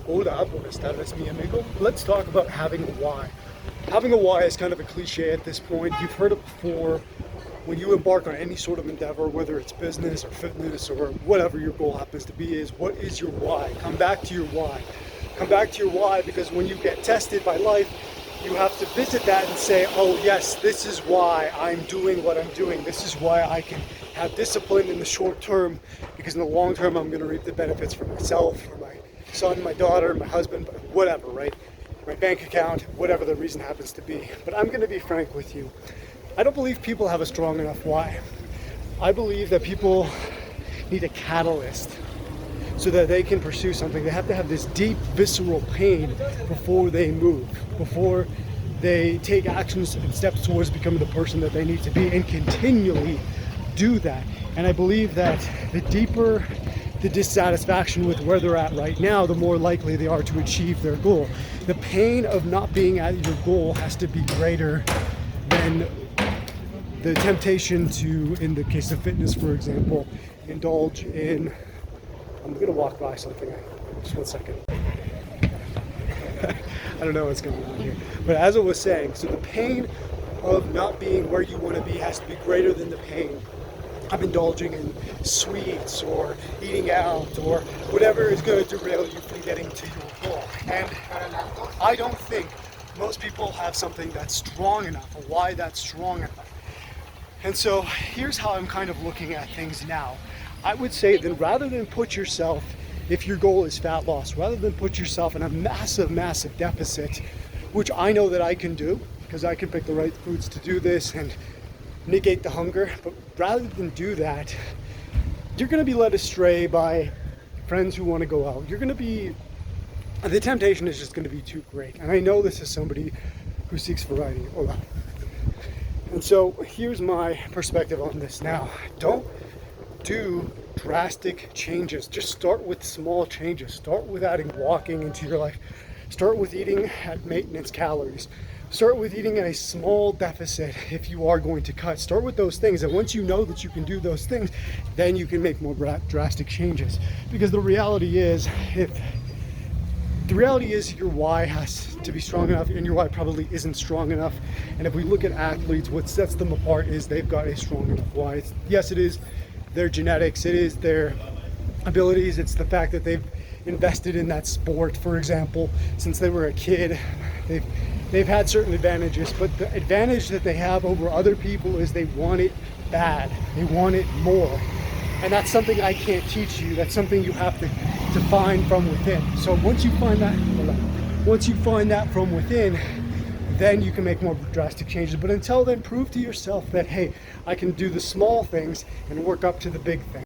Hola, buenas tardes, mi amigo. Let's talk about having a why. Having a why is kind of a cliche at this point. You've heard it before. When you embark on any sort of endeavor, whether it's business or fitness or whatever your goal happens to be, is what is your why? Come back to your why. Come back to your why, because when you get tested by life, you have to visit that and say, oh yes, this is why I'm doing what I'm doing. This is why I can have discipline in the short term, because in the long term I'm going to reap the benefits for myself, for my son, my daughter, my husband, whatever, right? My bank account, whatever the reason happens to be. But I'm going to be frank with you. I don't believe people have a strong enough why. I believe that people need a catalyst so that they can pursue something. They have to have this deep, visceral pain before they move, before they take actions and steps towards becoming the person that they need to be, and continually do that. And I believe that the deeper the dissatisfaction with where they're at right now, the more likely they are to achieve their goal. The pain of not being at your goal has to be greater than the temptation to, in the case of fitness, for example, indulge in, I'm gonna walk by something, just 1 second. I don't know what's going on here. But as I was saying, so the pain of not being where you want to be has to be greater than the pain of indulging in sweets or eating out or whatever is going to derail you from getting to your goal. And I don't think most people have something that's strong enough, or why that's strong enough. And so here's how I'm kind of looking at things now. I would say that rather than put yourself, if your goal is fat loss, rather than put yourself in a massive deficit, which I know that I can do, because I can pick the right foods to do this and negate the hunger, but rather than do that, you're going to be led astray by friends who want to go out. The temptation is just going to be too great. And I know this is somebody who seeks variety. Hola. And so here's my perspective on this now. Don't do drastic changes. Just start with small changes. Start with adding walking into your life. Start with eating at maintenance calories. Start with eating at a small deficit if you are going to cut. Start with those things, and once you know that you can do those things, then you can make more drastic changes. Because the reality is your why has to be strong enough, and your why probably isn't strong enough. And if we look at athletes, what sets them apart is they've got a strong enough why. Yes, it is their genetics, it is their abilities, it's the fact that they've invested in that sport, for example, since they were a kid. They've had certain advantages, but the advantage that they have over other people is they want it bad. They want it more. And that's something I can't teach you. That's something you have to find from within. So once you find that from within, then you can make more drastic changes. But until then, prove to yourself that, hey, I can do the small things and work up to the big things.